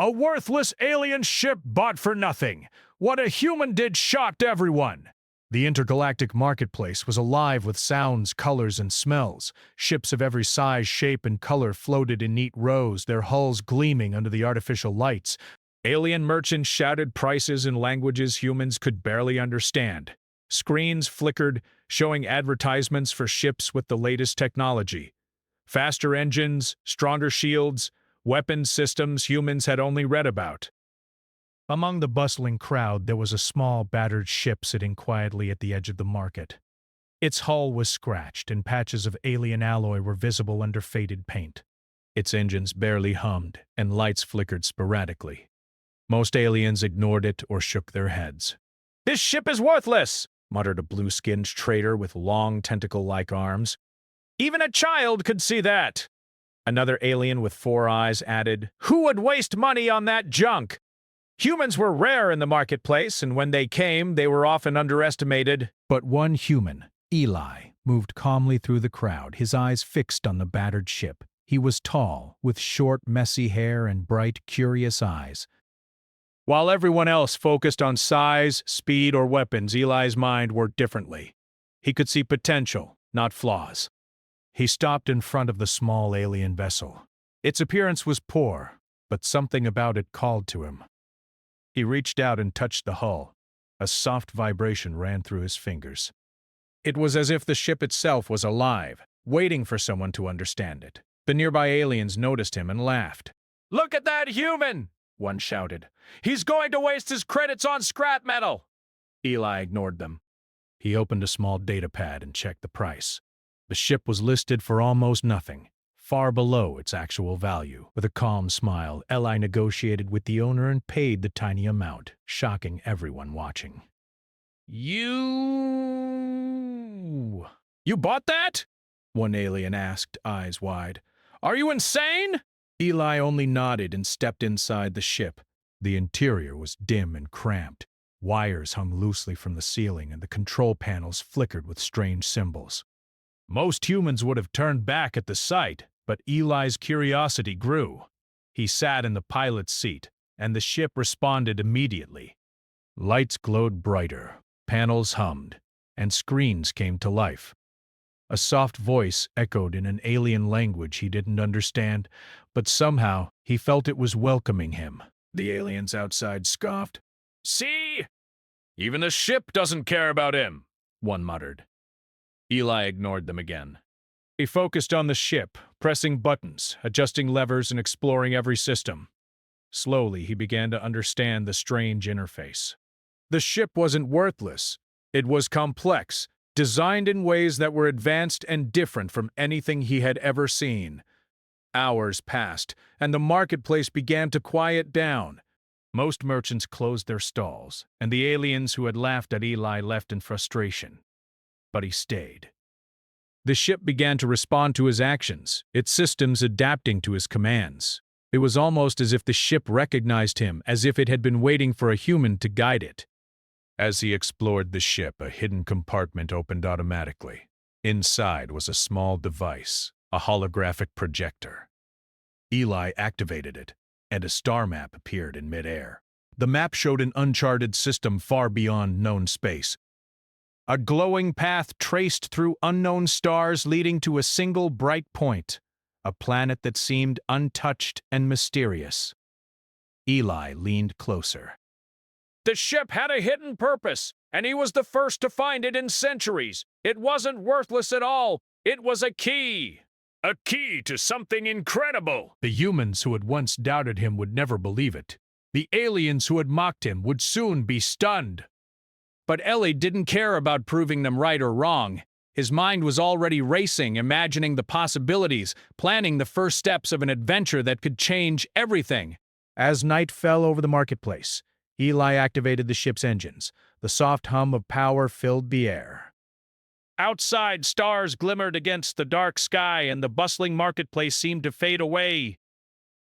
A worthless alien ship bought for nothing. What a human did shocked everyone. The intergalactic marketplace was alive with sounds, colors, and smells. Ships of every size, shape, and color floated in neat rows, their hulls gleaming under the artificial lights. Alien merchants shouted prices in languages humans could barely understand. Screens flickered, showing advertisements for ships with the latest technology. Faster engines, stronger shields, weapons systems humans had only read about. Among the bustling crowd, there was a small, battered ship sitting quietly at the edge of the market. Its hull was scratched, and patches of alien alloy were visible under faded paint. Its engines barely hummed, and lights flickered sporadically. Most aliens ignored it or shook their heads. "This ship is worthless," muttered a blue-skinned trader with long, tentacle-like arms. "Even a child could see that." Another alien with 4 eyes added, "Who would waste money on that junk?" Humans were rare in the marketplace, and when they came, they were often underestimated. But one human, Eli, moved calmly through the crowd, his eyes fixed on the battered ship. He was tall, with short, messy hair and bright, curious eyes. While everyone else focused on size, speed, or weapons, Eli's mind worked differently. He could see potential, not flaws. He stopped in front of the small alien vessel. Its appearance was poor, but something about it called to him. He reached out and touched the hull. A soft vibration ran through his fingers. It was as if the ship itself was alive, waiting for someone to understand it. The nearby aliens noticed him and laughed. "Look at that human!" one shouted. "He's going to waste his credits on scrap metal!" Eli ignored them. He opened a small data pad and checked the price. The ship was listed for almost nothing, far below its actual value. With a calm smile, Eli negotiated with the owner and paid the tiny amount, shocking everyone watching. You bought that?" one alien asked, eyes wide. "Are you insane?" Eli only nodded and stepped inside the ship. The interior was dim and cramped. Wires hung loosely from the ceiling, and the control panels flickered with strange symbols. Most humans would have turned back at the sight, but Eli's curiosity grew. He sat in the pilot's seat, and the ship responded immediately. Lights glowed brighter, panels hummed, and screens came to life. A soft voice echoed in an alien language he didn't understand, but somehow he felt it was welcoming him. The aliens outside scoffed. "See? Even the ship doesn't care about him," one muttered. Eli ignored them again. He focused on the ship, pressing buttons, adjusting levers, and exploring every system. Slowly, he began to understand the strange interface. The ship wasn't worthless. It was complex, designed in ways that were advanced and different from anything he had ever seen. Hours passed, and the marketplace began to quiet down. Most merchants closed their stalls, and the aliens who had laughed at Eli left in frustration. But he stayed. The ship began to respond to his actions, its systems adapting to his commands. It was almost as if the ship recognized him, as if it had been waiting for a human to guide it. As he explored the ship, a hidden compartment opened automatically. Inside was a small device, a holographic projector. Eli activated it, and a star map appeared in midair. The map showed an uncharted system far beyond known space. A glowing path traced through unknown stars leading to a single bright point, a planet that seemed untouched and mysterious. Eli leaned closer. The ship had a hidden purpose, and he was the first to find it in centuries. It wasn't worthless at all. It was a key. A key to something incredible. The humans who had once doubted him would never believe it. The aliens who had mocked him would soon be stunned. But Eli didn't care about proving them right or wrong. His mind was already racing, imagining the possibilities, planning the first steps of an adventure that could change everything. As night fell over the marketplace, Eli activated the ship's engines. The soft hum of power filled the air. Outside, stars glimmered against the dark sky, and the bustling marketplace seemed to fade away.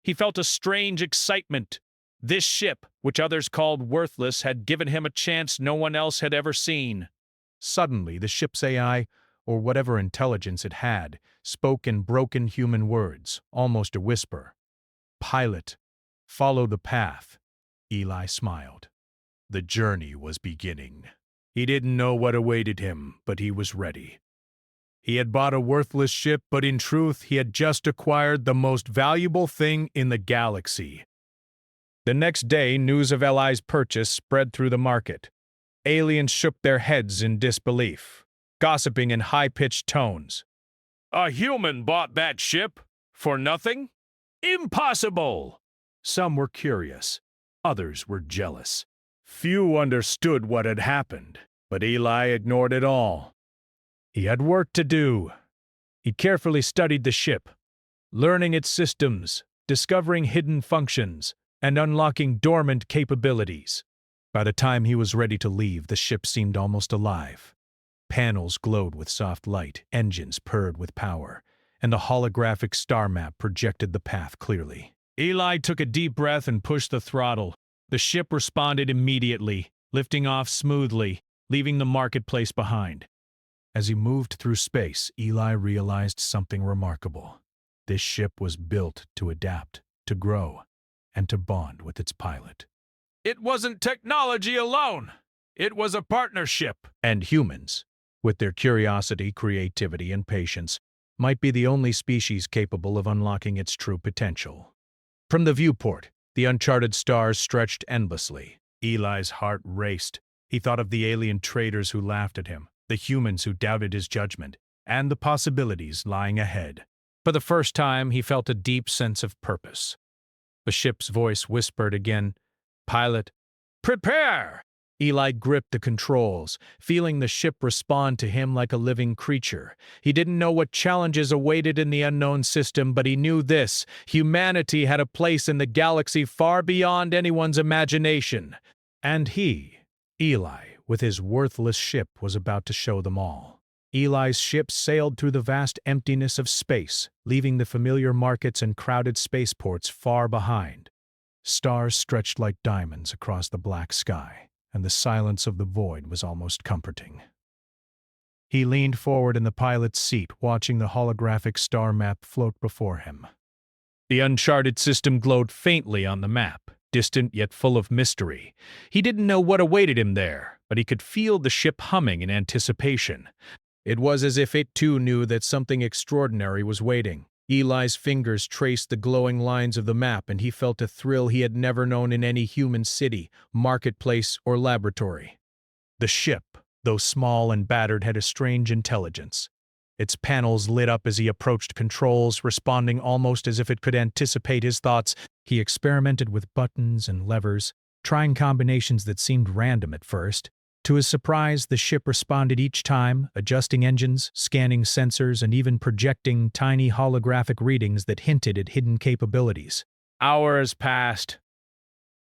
He felt a strange excitement. This ship, which others called worthless, had given him a chance no one else had ever seen. Suddenly, the ship's AI, or whatever intelligence it had, spoke in broken human words, almost a whisper. "Pilot, Follow the path. Eli smiled. The journey was beginning. He didn't know what awaited him, but he was ready. He had bought a worthless ship, but in truth, he had just acquired the most valuable thing in the galaxy. The next day, news of Eli's purchase spread through the market. Aliens shook their heads in disbelief, gossiping in high-pitched tones. A human bought that ship? For nothing? Impossible! Some were curious. Others were jealous. Few understood what had happened, but Eli ignored it all. He had work to do. He carefully studied the ship, learning its systems, discovering hidden functions, and unlocking dormant capabilities. By the time he was ready to leave, the ship seemed almost alive. Panels glowed with soft light, engines purred with power, and the holographic star map projected the path clearly. Eli took a deep breath and pushed the throttle. The ship responded immediately, lifting off smoothly, leaving the marketplace behind. As he moved through space, Eli realized something remarkable. This ship was built to adapt, to grow, and to bond with its pilot. It wasn't technology alone. It was a partnership. And humans, with their curiosity, creativity, and patience, might be the only species capable of unlocking its true potential. From the viewport, the uncharted stars stretched endlessly. Eli's heart raced. He thought of the alien traders who laughed at him, the humans who doubted his judgment, and the possibilities lying ahead. For the first time, he felt a deep sense of purpose. The ship's voice whispered again, "Pilot, prepare!" Eli gripped the controls, feeling the ship respond to him like a living creature. He didn't know what challenges awaited in the unknown system, but he knew this: humanity had a place in the galaxy far beyond anyone's imagination. And he, Eli, with his worthless ship, was about to show them all. Eli's ship sailed through the vast emptiness of space, leaving the familiar markets and crowded spaceports far behind. Stars stretched like diamonds across the black sky, and the silence of the void was almost comforting. He leaned forward in the pilot's seat, watching the holographic star map float before him. The uncharted system glowed faintly on the map, distant yet full of mystery. He didn't know what awaited him there, but he could feel the ship humming in anticipation. It was as if it too knew that something extraordinary was waiting. Eli's fingers traced the glowing lines of the map, and he felt a thrill he had never known in any human city, marketplace, or laboratory. The ship, though small and battered, had a strange intelligence. Its panels lit up as he approached controls, responding almost as if it could anticipate his thoughts. He experimented with buttons and levers, trying combinations that seemed random at first. To his surprise, the ship responded each time, adjusting engines, scanning sensors, and even projecting tiny holographic readings that hinted at hidden capabilities. Hours passed.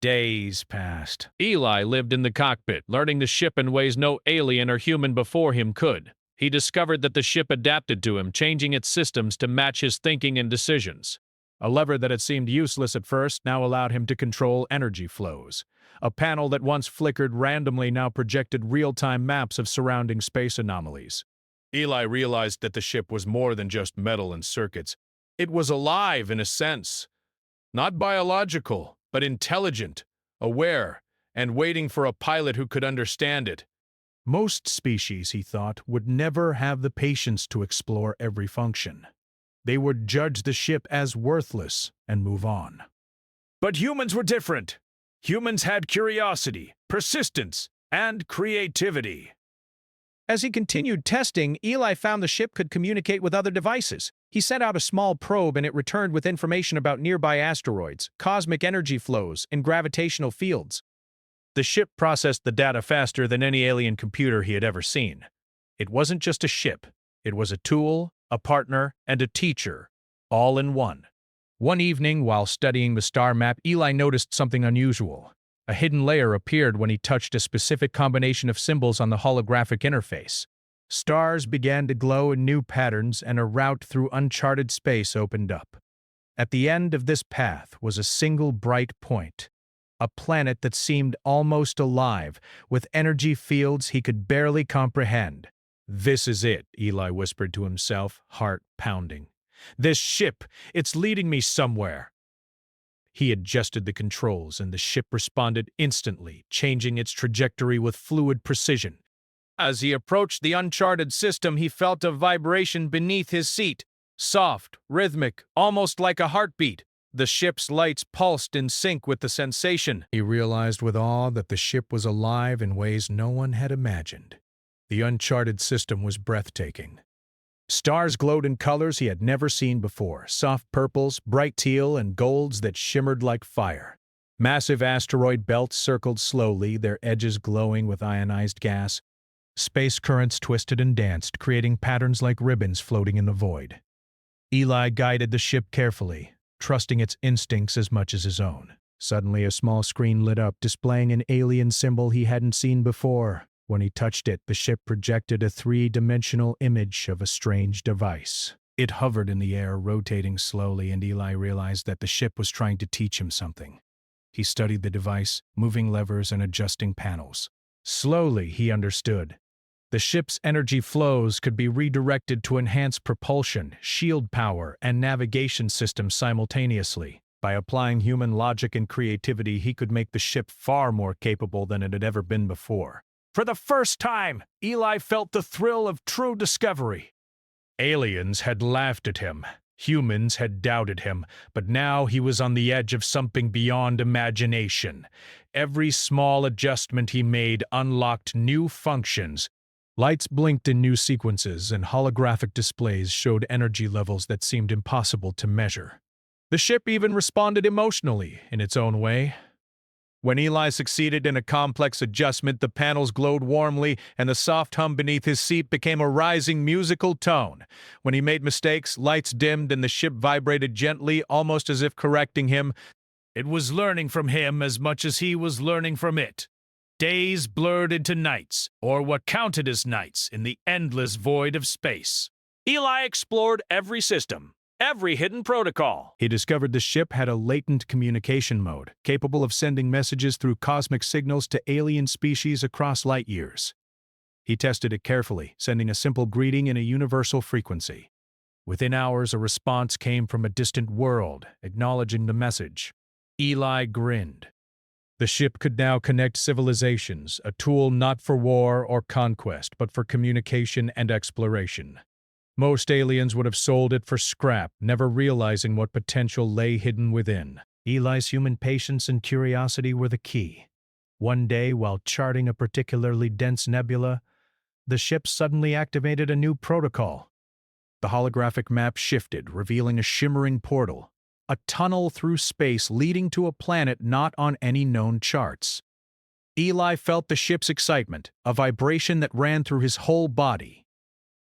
Days passed. Eli lived in the cockpit, learning the ship in ways no alien or human before him could. He discovered that the ship adapted to him, changing its systems to match his thinking and decisions. A lever that had seemed useless at first now allowed him to control energy flows. A panel that once flickered randomly now projected real-time maps of surrounding space anomalies. Eli realized that the ship was more than just metal and circuits. It was alive in a sense. Not biological, but intelligent, aware, and waiting for a pilot who could understand it. Most species, he thought, would never have the patience to explore every function. They would judge the ship as worthless and move on. But humans were different. Humans had curiosity, persistence, and creativity. As he continued testing, Eli found the ship could communicate with other devices. He sent out a small probe and it returned with information about nearby asteroids, cosmic energy flows, and gravitational fields. The ship processed the data faster than any alien computer he had ever seen. It wasn't just a ship. It was a tool, a partner, and a teacher, all in one. One evening, while studying the star map, Eli noticed something unusual. A hidden layer appeared when he touched a specific combination of symbols on the holographic interface. Stars began to glow in new patterns, and a route through uncharted space opened up. At the end of this path was a single bright point, a planet that seemed almost alive, with energy fields he could barely comprehend. "This is it," Eli whispered to himself, heart pounding. "This ship, it's leading me somewhere." He adjusted the controls, and the ship responded instantly, changing its trajectory with fluid precision. As he approached the uncharted system, he felt a vibration beneath his seat. Soft, rhythmic, almost like a heartbeat. The ship's lights pulsed in sync with the sensation. He realized with awe that the ship was alive in ways no one had imagined. The uncharted system was breathtaking. Stars glowed in colors he had never seen before, soft purples, bright teal, and golds that shimmered like fire. Massive asteroid belts circled slowly, their edges glowing with ionized gas. Space currents twisted and danced, creating patterns like ribbons floating in the void. Eli guided the ship carefully, trusting its instincts as much as his own. Suddenly, a small screen lit up, displaying an alien symbol he hadn't seen before. When he touched it, the ship projected a three-dimensional image of a strange device. It hovered in the air, rotating slowly, and Eli realized that the ship was trying to teach him something. He studied the device, moving levers and adjusting panels. Slowly, he understood. The ship's energy flows could be redirected to enhance propulsion, shield power, and navigation systems simultaneously. By applying human logic and creativity, he could make the ship far more capable than it had ever been before. For the first time, Eli felt the thrill of true discovery. Aliens had laughed at him. Humans had doubted him, but now he was on the edge of something beyond imagination. Every small adjustment he made unlocked new functions. Lights blinked in new sequences, and holographic displays showed energy levels that seemed impossible to measure. The ship even responded emotionally in its own way. When Eli succeeded in a complex adjustment, the panels glowed warmly, and the soft hum beneath his seat became a rising musical tone. When he made mistakes, lights dimmed and the ship vibrated gently, almost as if correcting him. It was learning from him as much as he was learning from it. Days blurred into nights, or what counted as nights, in the endless void of space. Eli explored every system, every hidden protocol. He discovered the ship had a latent communication mode, capable of sending messages through cosmic signals to alien species across light years. He tested it carefully, sending a simple greeting in a universal frequency. Within hours, a response came from a distant world, acknowledging the message. Eli grinned. The ship could now connect civilizations, a tool not for war or conquest, but for communication and exploration. Most aliens would have sold it for scrap, never realizing what potential lay hidden within. Eli's human patience and curiosity were the key. One day, while charting a particularly dense nebula, the ship suddenly activated a new protocol. The holographic map shifted, revealing a shimmering portal, a tunnel through space leading to a planet not on any known charts. Eli felt the ship's excitement, a vibration that ran through his whole body.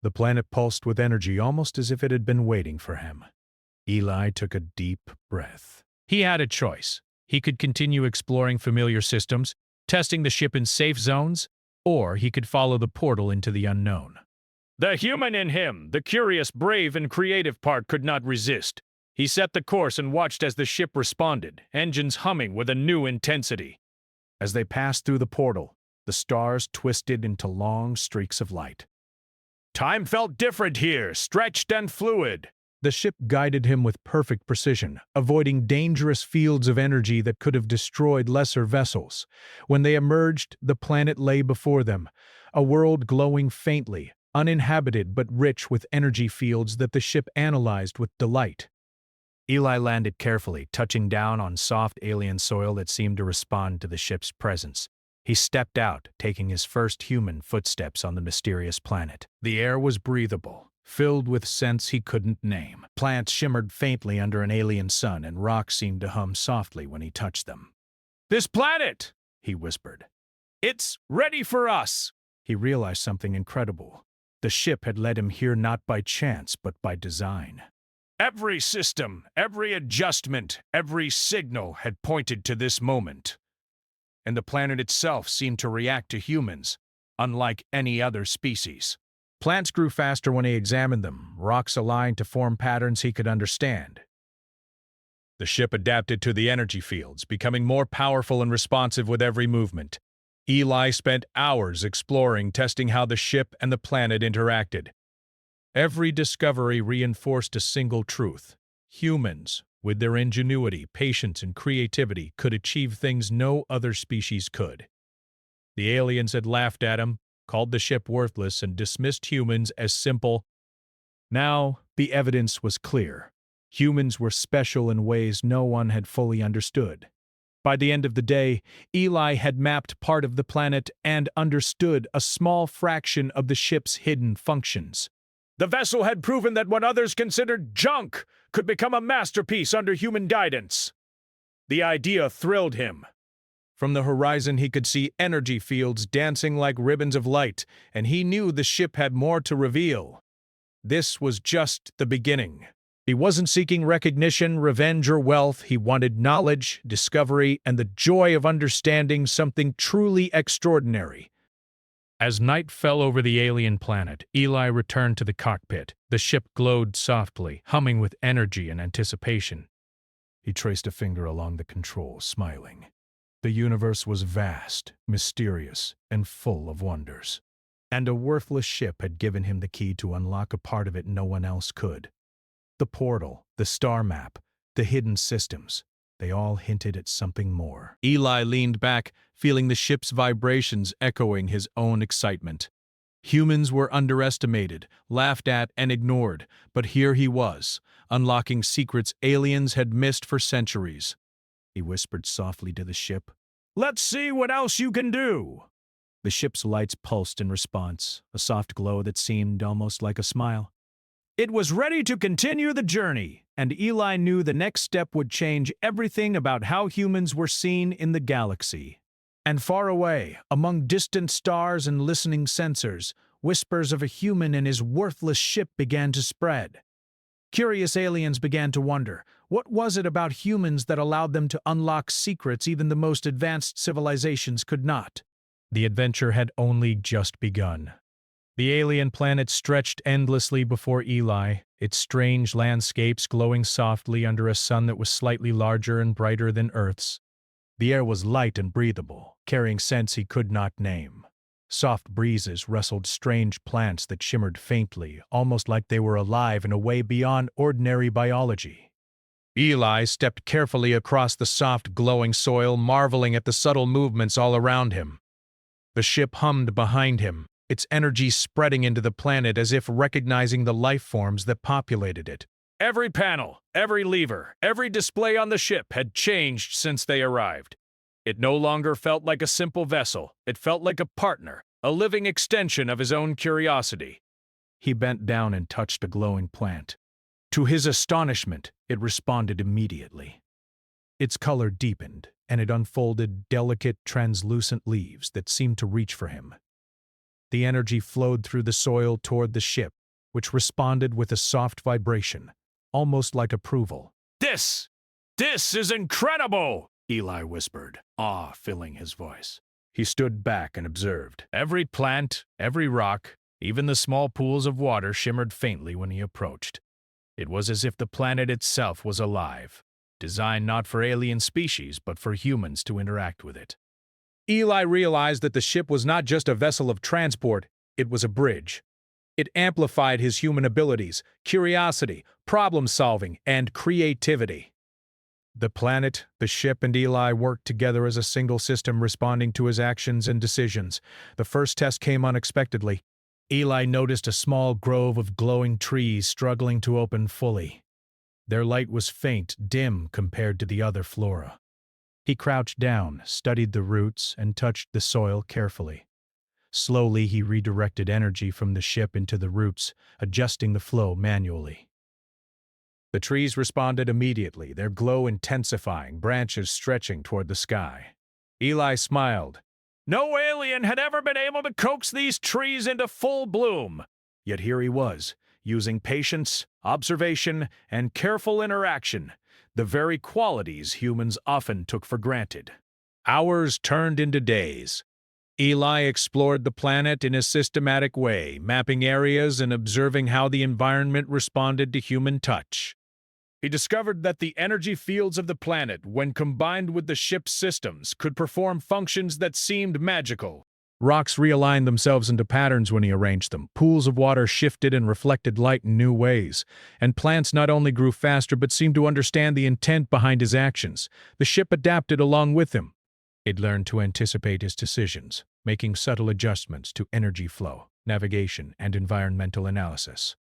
The planet pulsed with energy, almost as if it had been waiting for him. Eli took a deep breath. He had a choice. He could continue exploring familiar systems, testing the ship in safe zones, or he could follow the portal into the unknown. The human in him, the curious, brave, and creative part, could not resist. He set the course and watched as the ship responded, engines humming with a new intensity. As they passed through the portal, the stars twisted into long streaks of light. Time felt different here, stretched and fluid. The ship guided him with perfect precision, avoiding dangerous fields of energy that could have destroyed lesser vessels. When they emerged, the planet lay before them, a world glowing faintly, uninhabited but rich with energy fields that the ship analyzed with delight. Eli landed carefully, touching down on soft alien soil that seemed to respond to the ship's presence. He stepped out, taking his first human footsteps on the mysterious planet. The air was breathable, filled with scents he couldn't name. Plants shimmered faintly under an alien sun, and rocks seemed to hum softly when he touched them. "This planet," he whispered. "It's ready for us." He realized something incredible. The ship had led him here not by chance, but by design. Every system, every adjustment, every signal had pointed to this moment. And the planet itself seemed to react to humans, unlike any other species. Plants grew faster when he examined them, rocks aligned to form patterns he could understand. The ship adapted to the energy fields, becoming more powerful and responsive with every movement. Eli spent hours exploring, testing how the ship and the planet interacted. Every discovery reinforced a single truth: humans, with their ingenuity, patience, and creativity, could achieve things no other species could. The aliens had laughed at him, called the ship worthless, and dismissed humans as simple. Now, the evidence was clear. Humans were special in ways no one had fully understood. By the end of the day, Eli had mapped part of the planet and understood a small fraction of the ship's hidden functions. The vessel had proven that what others considered junk could become a masterpiece under human guidance. The idea thrilled him. From the horizon, he could see energy fields dancing like ribbons of light, and he knew the ship had more to reveal. This was just the beginning. He wasn't seeking recognition, revenge, or wealth. He wanted knowledge, discovery, and the joy of understanding something truly extraordinary. As night fell over the alien planet, Eli returned to the cockpit. The ship glowed softly, humming with energy and anticipation. He traced a finger along the controls, smiling. The universe was vast, mysterious, and full of wonders. And a worthless ship had given him the key to unlock a part of it no one else could. The portal, the star map, the hidden systems, they all hinted at something more. Eli leaned back, feeling the ship's vibrations echoing his own excitement. Humans were underestimated, laughed at, and ignored, but here he was, unlocking secrets aliens had missed for centuries. He whispered softly to the ship, "Let's see what else you can do." The ship's lights pulsed in response, a soft glow that seemed almost like a smile. It was ready to continue the journey, and Eli knew the next step would change everything about how humans were seen in the galaxy. And far away, among distant stars and listening sensors, whispers of a human and his worthless ship began to spread. Curious aliens began to wonder, what was it about humans that allowed them to unlock secrets even the most advanced civilizations could not? The adventure had only just begun. The alien planet stretched endlessly before Eli, its strange landscapes glowing softly under a sun that was slightly larger and brighter than Earth's. The air was light and breathable, carrying scents he could not name. Soft breezes rustled strange plants that shimmered faintly, almost like they were alive in a way beyond ordinary biology. Eli stepped carefully across the soft, glowing soil, marveling at the subtle movements all around him. The ship hummed behind him, its energy spreading into the planet as if recognizing the life forms that populated it. Every panel, every lever, every display on the ship had changed since they arrived. It no longer felt like a simple vessel. It felt like a partner, a living extension of his own curiosity. He bent down and touched a glowing plant. To his astonishment, it responded immediately. Its color deepened, and it unfolded delicate, translucent leaves that seemed to reach for him. The energy flowed through the soil toward the ship, which responded with a soft vibration, almost like approval. This is incredible!" Eli whispered, awe filling his voice. He stood back and observed. Every plant, every rock, even the small pools of water shimmered faintly when he approached. It was as if the planet itself was alive, designed not for alien species, but for humans to interact with it. Eli realized that the ship was not just a vessel of transport, it was a bridge. It amplified his human abilities, curiosity, problem-solving, and creativity. The planet, the ship, and Eli worked together as a single system, responding to his actions and decisions. The first test came unexpectedly. Eli noticed a small grove of glowing trees struggling to open fully. Their light was faint, dim compared to the other flora. He crouched down, studied the roots, and touched the soil carefully. Slowly, he redirected energy from the ship into the roots, adjusting the flow manually. The trees responded immediately, their glow intensifying, branches stretching toward the sky. Eli smiled. No alien had ever been able to coax these trees into full bloom. Yet here he was, using patience, observation, and careful interaction, the very qualities humans often took for granted. Hours turned into days. Eli explored the planet in a systematic way, mapping areas and observing how the environment responded to human touch. He discovered that the energy fields of the planet, when combined with the ship's systems, could perform functions that seemed magical. Rocks realigned themselves into patterns when he arranged them. Pools of water shifted and reflected light in new ways. And plants not only grew faster but seemed to understand the intent behind his actions. The ship adapted along with him. It learned to anticipate his decisions, making subtle adjustments to energy flow, navigation, and environmental analysis.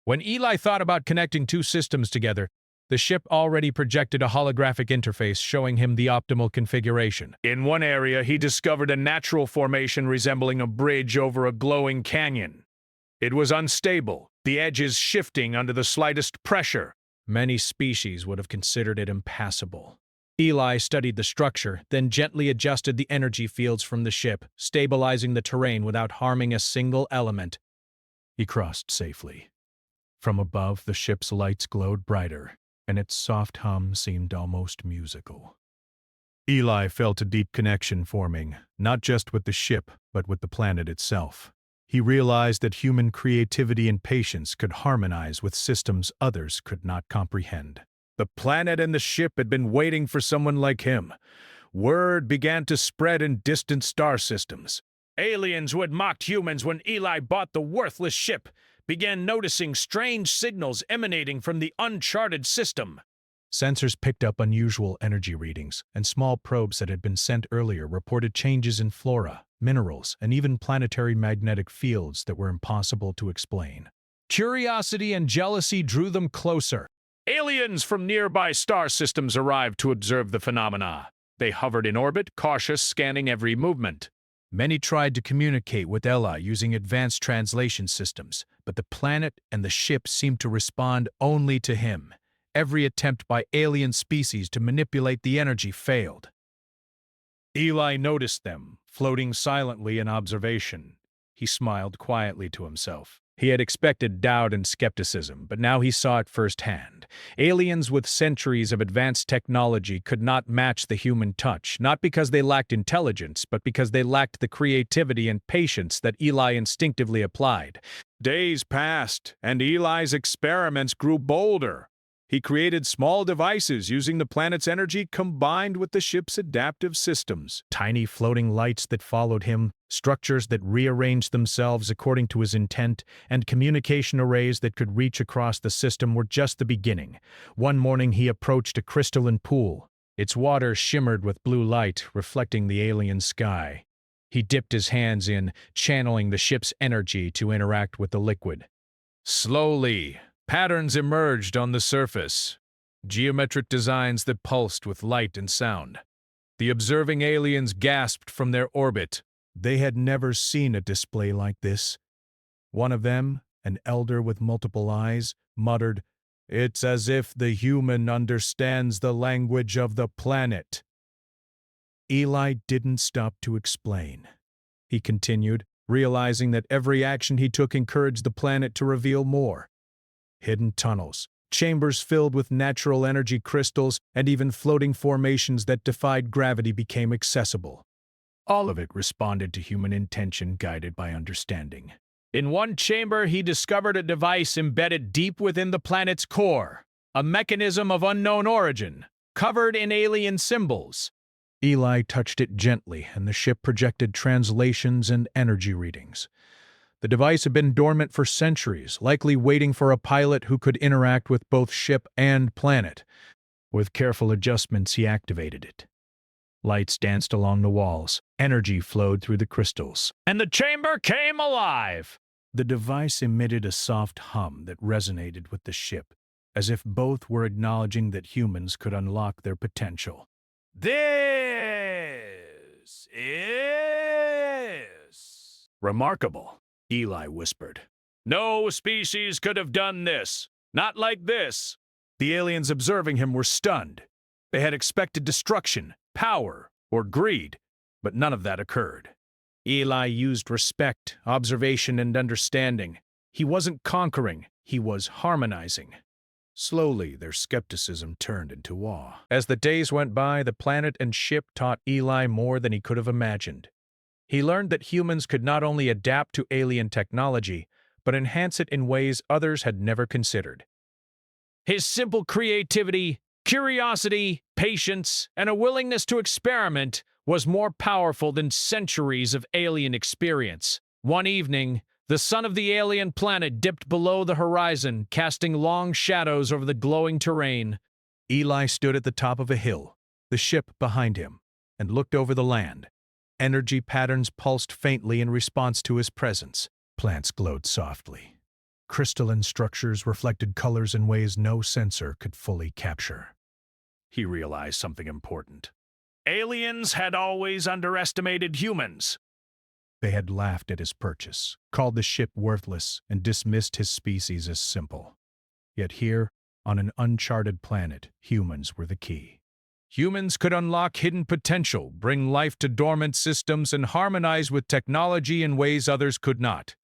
When Eli thought about connecting two systems together, the ship already projected a holographic interface showing him the optimal configuration. In one area, he discovered a natural formation resembling a bridge over a glowing canyon. It was unstable, the edges shifting under the slightest pressure. Many species would have considered it impassable. Eli studied the structure, then gently adjusted the energy fields from the ship, stabilizing the terrain without harming a single element. He crossed safely. From above, the ship's lights glowed brighter, and its soft hum seemed almost musical. Eli felt a deep connection forming, not just with the ship, but with the planet itself. He realized that human creativity and patience could harmonize with systems others could not comprehend. The planet and the ship had been waiting for someone like him. Word began to spread in distant star systems. Aliens who had mocked humans when Eli bought the worthless ship began noticing strange signals emanating from the uncharted system. Sensors picked up unusual energy readings, and small probes that had been sent earlier reported changes in flora, minerals, and even planetary magnetic fields that were impossible to explain. Curiosity and jealousy drew them closer. Aliens from nearby star systems arrived to observe the phenomena. They hovered in orbit, cautious, scanning every movement. Many tried to communicate with Ella using advanced translation systems, but the planet and the ship seemed to respond only to him. Every attempt by alien species to manipulate the energy failed. Eli noticed them, floating silently in observation. He smiled quietly to himself. He had expected doubt and skepticism, but now he saw it firsthand. Aliens with centuries of advanced technology could not match the human touch, not because they lacked intelligence, but because they lacked the creativity and patience that Eli instinctively applied. Days passed, and Eli's experiments grew bolder. He created small devices using the planet's energy combined with the ship's adaptive systems. Tiny floating lights that followed him, structures that rearranged themselves according to his intent, and communication arrays that could reach across the system were just the beginning. One morning he approached a crystalline pool. Its water shimmered with blue light, reflecting the alien sky. He dipped his hands in, channeling the ship's energy to interact with the liquid. Slowly, patterns emerged on the surface, geometric designs that pulsed with light and sound. The observing aliens gasped from their orbit. They had never seen a display like this. One of them, an elder with multiple eyes, muttered, "It's as if the human understands the language of the planet." Eli didn't stop to explain. He continued, realizing that every action he took encouraged the planet to reveal more. Hidden tunnels, chambers filled with natural energy crystals, and even floating formations that defied gravity became accessible. All of it responded to human intention guided by understanding. In one chamber, he discovered a device embedded deep within the planet's core, a mechanism of unknown origin, covered in alien symbols. Eli touched it gently, and the ship projected translations and energy readings. The device had been dormant for centuries, likely waiting for a pilot who could interact with both ship and planet. With careful adjustments, he activated it. Lights danced along the walls, energy flowed through the crystals, and the chamber came alive. The device emitted a soft hum that resonated with the ship, as if both were acknowledging that humans could unlock their potential. "This is remarkable," Eli whispered. "No species could have done this. Not like this." The aliens observing him were stunned. They had expected destruction, power, or greed, but none of that occurred. Eli used respect, observation, and understanding. He wasn't conquering, he was harmonizing. Slowly, their skepticism turned into awe. As the days went by, the planet and ship taught Eli more than he could have imagined. He learned that humans could not only adapt to alien technology, but enhance it in ways others had never considered. His simple creativity, curiosity, patience, and a willingness to experiment was more powerful than centuries of alien experience. One evening, the sun of the alien planet dipped below the horizon, casting long shadows over the glowing terrain. Eli stood at the top of a hill, the ship behind him, and looked over the land. Energy patterns pulsed faintly in response to his presence. Plants glowed softly. Crystalline structures reflected colors in ways no sensor could fully capture. He realized something important. Aliens had always underestimated humans. They had laughed at his purchase, called the ship worthless, and dismissed his species as simple. Yet here, on an uncharted planet, humans were the key. Humans could unlock hidden potential, bring life to dormant systems, and harmonize with technology in ways others could not.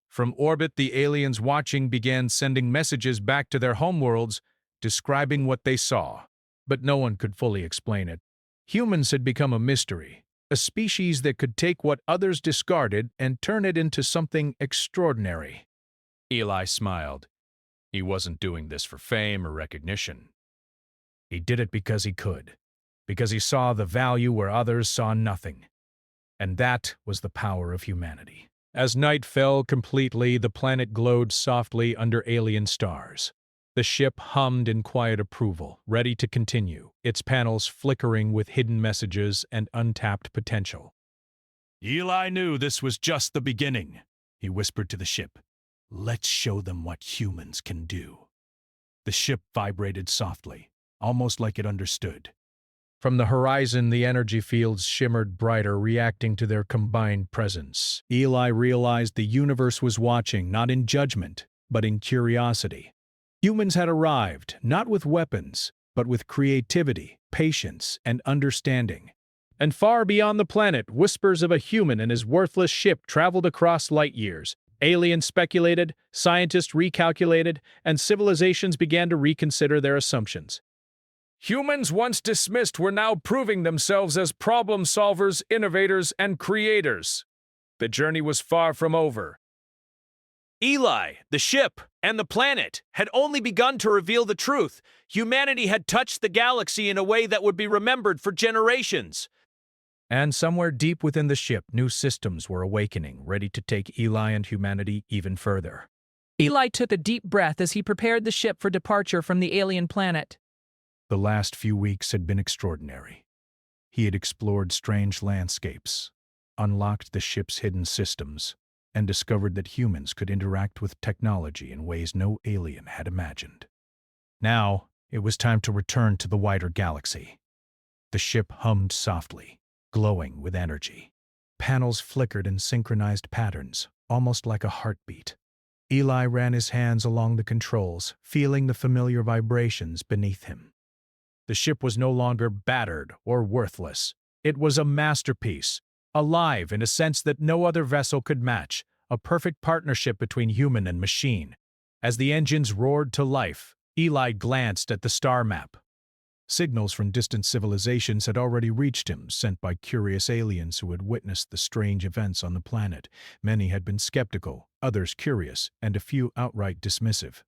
From orbit, the aliens watching began sending messages back to their homeworlds, describing what they saw. But no one could fully explain it. Humans had become a mystery, a species that could take what others discarded and turn it into something extraordinary. Eli smiled. He wasn't doing this for fame or recognition. He did it because he could, because he saw the value where others saw nothing. And that was the power of humanity. As night fell completely, the planet glowed softly under alien stars. The ship hummed in quiet approval, ready to continue, its panels flickering with hidden messages and untapped potential. Eli knew this was just the beginning. He whispered to the ship, "Let's show them what humans can do." The ship vibrated softly, almost like it understood. From the horizon, the energy fields shimmered brighter, reacting to their combined presence. Eli realized the universe was watching, not in judgment, but in curiosity. Humans had arrived, not with weapons, but with creativity, patience, and understanding. And far beyond the planet, whispers of a human and his worthless ship traveled across light years. Aliens speculated, scientists recalculated, and civilizations began to reconsider their assumptions. Humans once dismissed were now proving themselves as problem solvers, innovators, and creators. The journey was far from over. Eli, the ship, and the planet had only begun to reveal the truth. Humanity had touched the galaxy in a way that would be remembered for generations. And somewhere deep within the ship, new systems were awakening, ready to take Eli and humanity even further. Eli took a deep breath as he prepared the ship for departure from the alien planet. The last few weeks had been extraordinary. He had explored strange landscapes, unlocked the ship's hidden systems, and discovered that humans could interact with technology in ways no alien had imagined. Now, it was time to return to the wider galaxy. The ship hummed softly, glowing with energy. Panels flickered in synchronized patterns, almost like a heartbeat. Eli ran his hands along the controls, feeling the familiar vibrations beneath him. The ship was no longer battered or worthless. It was a masterpiece, alive in a sense that no other vessel could match, a perfect partnership between human and machine. As the engines roared to life, Eli glanced at the star map. Signals from distant civilizations had already reached him, sent by curious aliens who had witnessed the strange events on the planet. Many had been skeptical, others curious, and a few outright dismissive.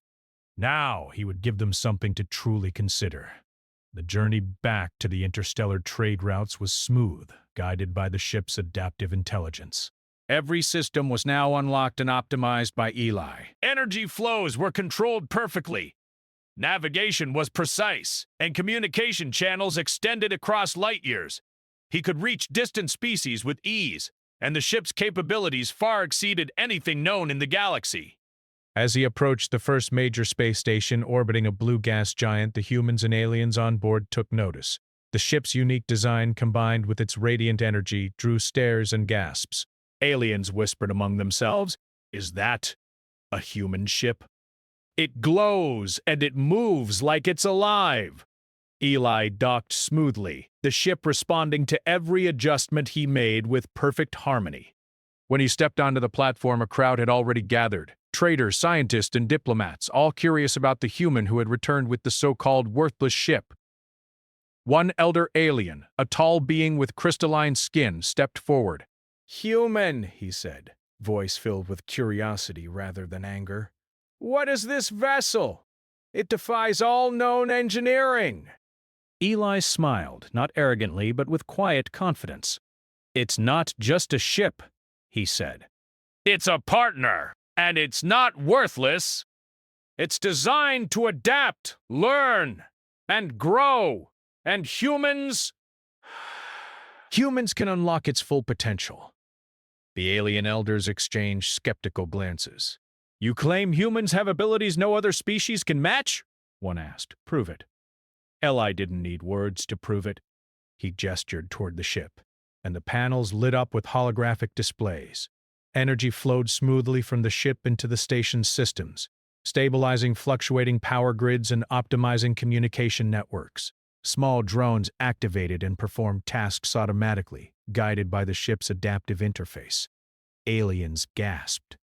Now he would give them something to truly consider. The journey back to the interstellar trade routes was smooth, guided by the ship's adaptive intelligence. Every system was now unlocked and optimized by Eli. Energy flows were controlled perfectly. Navigation was precise, and communication channels extended across light years. He could reach distant species with ease, and the ship's capabilities far exceeded anything known in the galaxy. As he approached the first major space station orbiting a blue gas giant, the humans and aliens on board took notice. The ship's unique design, combined with its radiant energy, drew stares and gasps. Aliens whispered among themselves, "Is that a human ship? It glows and it moves like it's alive." Eli docked smoothly, the ship responding to every adjustment he made with perfect harmony. When he stepped onto the platform, a crowd had already gathered. Traders, scientists, and diplomats, all curious about the human who had returned with the so-called worthless ship. One elder alien, a tall being with crystalline skin, stepped forward. "Human," he said, voice filled with curiosity rather than anger. "What is this vessel? It defies all known engineering." Eli smiled, not arrogantly, but with quiet confidence. "It's not just a ship," he said. "It's a partner, and it's not worthless. It's designed to adapt, learn, and grow, and humans can unlock its full potential." The alien elders exchanged skeptical glances. "You claim humans have abilities no other species can match?" one asked. "Prove it." Eli didn't need words to prove it. He gestured toward the ship, and the panels lit up with holographic displays. Energy flowed smoothly from the ship into the station's systems, stabilizing fluctuating power grids and optimizing communication networks. Small drones activated and performed tasks automatically, guided by the ship's adaptive interface. Aliens gasped.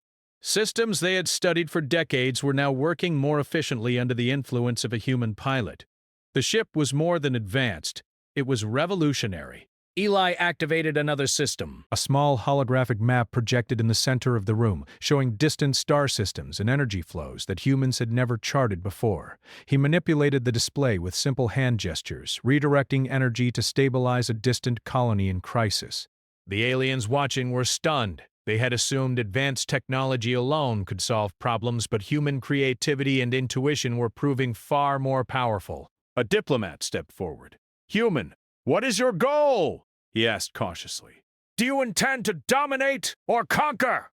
Systems they had studied for decades were now working more efficiently under the influence of a human pilot. The ship was more than advanced, it was revolutionary. Eli activated another system. A small holographic map projected in the center of the room, showing distant star systems and energy flows that humans had never charted before. He manipulated the display with simple hand gestures, redirecting energy to stabilize a distant colony in crisis. The aliens watching were stunned. They had assumed advanced technology alone could solve problems, but human creativity and intuition were proving far more powerful. A diplomat stepped forward. "Human, what is your goal?" he asked cautiously. "Do you intend to dominate or conquer?"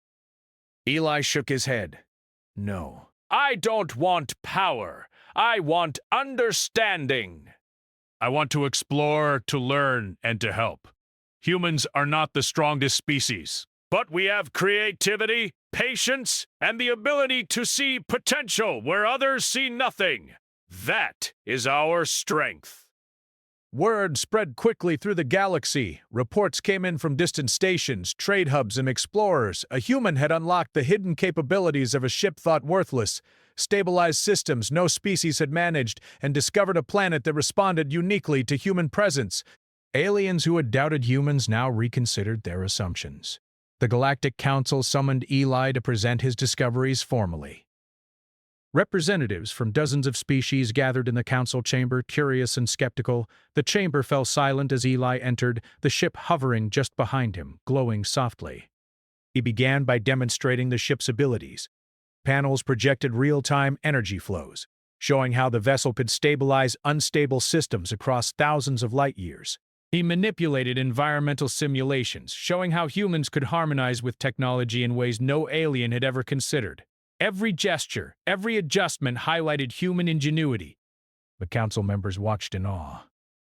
Eli shook his head. "No. I don't want power. I want understanding. I want to explore, to learn, and to help. Humans are not the strongest species, but we have creativity, patience, and the ability to see potential where others see nothing. That is our strength." Word spread quickly through the galaxy. Reports came in from distant stations, trade hubs, and explorers. A human had unlocked the hidden capabilities of a ship thought worthless, stabilized systems no species had managed, and discovered a planet that responded uniquely to human presence. Aliens who had doubted humans now reconsidered their assumptions. The Galactic Council summoned Eli to present his discoveries formally. Representatives from dozens of species gathered in the council chamber, curious and skeptical. The chamber fell silent as Eli entered, the ship hovering just behind him, glowing softly. He began by demonstrating the ship's abilities. Panels projected real-time energy flows, showing how the vessel could stabilize unstable systems across thousands of light-years. He manipulated environmental simulations, showing how humans could harmonize with technology in ways no alien had ever considered. Every gesture, every adjustment highlighted human ingenuity. The council members watched in awe.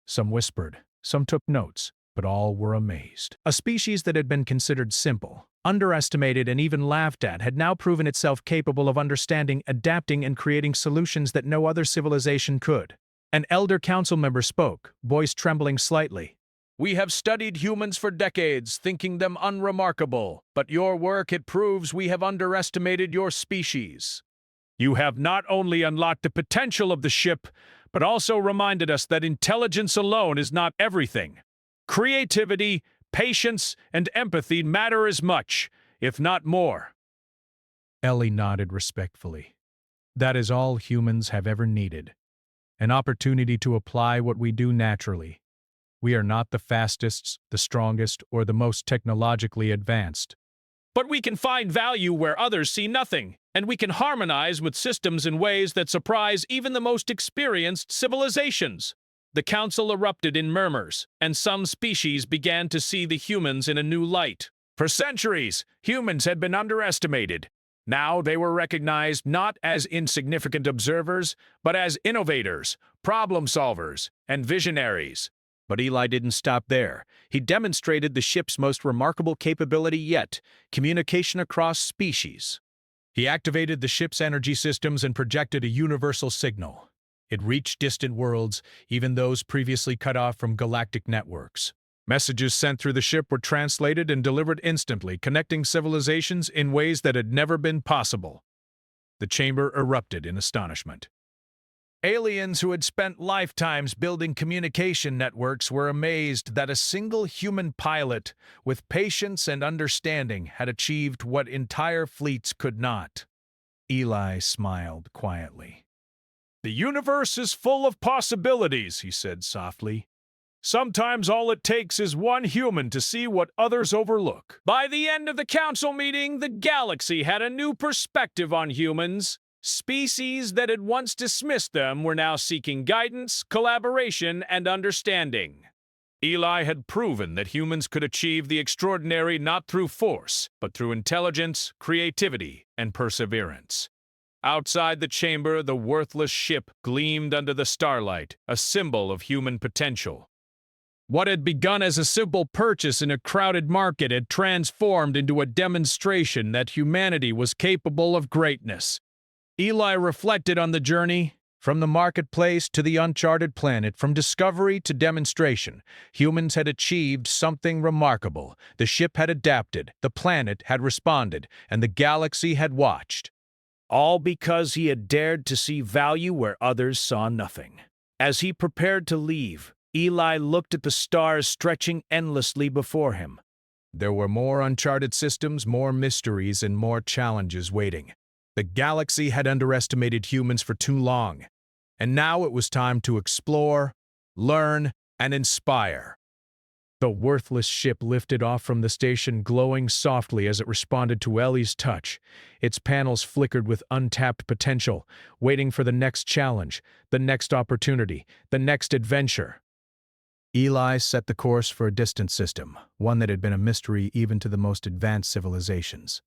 Some whispered, some took notes, but all were amazed. A species that had been considered simple, underestimated, and even laughed at had now proven itself capable of understanding, adapting, and creating solutions that no other civilization could. An elder council member spoke, voice trembling slightly. "We have studied humans for decades, thinking them unremarkable, but your work, it proves we have underestimated your species. You have not only unlocked the potential of the ship, but also reminded us that intelligence alone is not everything. Creativity, patience, and empathy matter as much, if not more." Ellie nodded respectfully. "That is all humans have ever needed. An opportunity to apply what we do naturally. We are not the fastest, the strongest, or the most technologically advanced. But we can find value where others see nothing, and we can harmonize with systems in ways that surprise even the most experienced civilizations." The council erupted in murmurs, and some species began to see the humans in a new light. For centuries, humans had been underestimated. Now they were recognized not as insignificant observers, but as innovators, problem solvers, and visionaries. But Eli didn't stop there. He demonstrated the ship's most remarkable capability yet, communication across species. He activated the ship's energy systems and projected a universal signal. It reached distant worlds, even those previously cut off from galactic networks. Messages sent through the ship were translated and delivered instantly, connecting civilizations in ways that had never been possible. The chamber erupted in astonishment. Aliens who had spent lifetimes building communication networks were amazed that a single human pilot, with patience and understanding, had achieved what entire fleets could not. Eli smiled quietly. The universe is full of possibilities, he said softly. Sometimes all it takes is one human to see what others overlook. By the end of the council meeting, the galaxy had a new perspective on humans. Species that had once dismissed them were now seeking guidance, collaboration, and understanding. Eli had proven that humans could achieve the extraordinary not through force, but through intelligence, creativity, and perseverance. Outside the chamber, the worthless ship gleamed under the starlight, a symbol of human potential. What had begun as a simple purchase in a crowded market had transformed into a demonstration that humanity was capable of greatness. Eli reflected on the journey. From the marketplace to the uncharted planet, from discovery to demonstration, humans had achieved something remarkable. The ship had adapted, the planet had responded, and the galaxy had watched. All because he had dared to see value where others saw nothing. As he prepared to leave, Eli looked at the stars stretching endlessly before him. There were more uncharted systems, more mysteries, and more challenges waiting. The galaxy had underestimated humans for too long, and now it was time to explore, learn, and inspire. The worthless ship lifted off from the station, glowing softly as it responded to Ellie's touch. Its panels flickered with untapped potential, waiting for the next challenge, the next opportunity, the next adventure. Eli set the course for a distant system, one that had been a mystery even to the most advanced civilizations.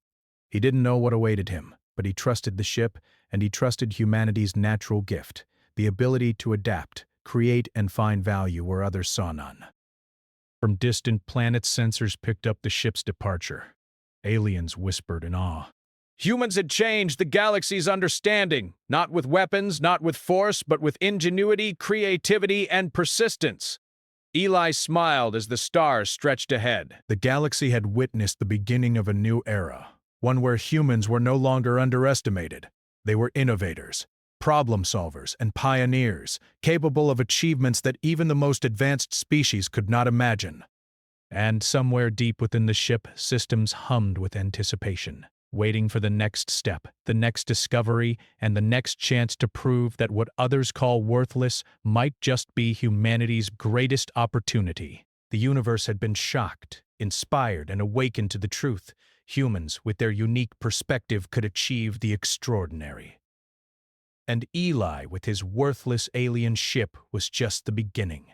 He didn't know what awaited him, but he trusted the ship, and he trusted humanity's natural gift, the ability to adapt, create, and find value where others saw none. From distant planets, sensors picked up the ship's departure. Aliens whispered in awe. Humans had changed the galaxy's understanding, not with weapons, not with force, but with ingenuity, creativity, and persistence. Eli smiled as the stars stretched ahead. The galaxy had witnessed the beginning of a new era, one where humans were no longer underestimated. They were innovators, problem solvers, and pioneers, capable of achievements that even the most advanced species could not imagine. And somewhere deep within the ship, systems hummed with anticipation, waiting for the next step, the next discovery, and the next chance to prove that what others call worthless might just be humanity's greatest opportunity. The universe had been shocked, inspired, and awakened to the truth. Humans, with their unique perspective, could achieve the extraordinary. And Eli, with his worthless alien ship, was just the beginning.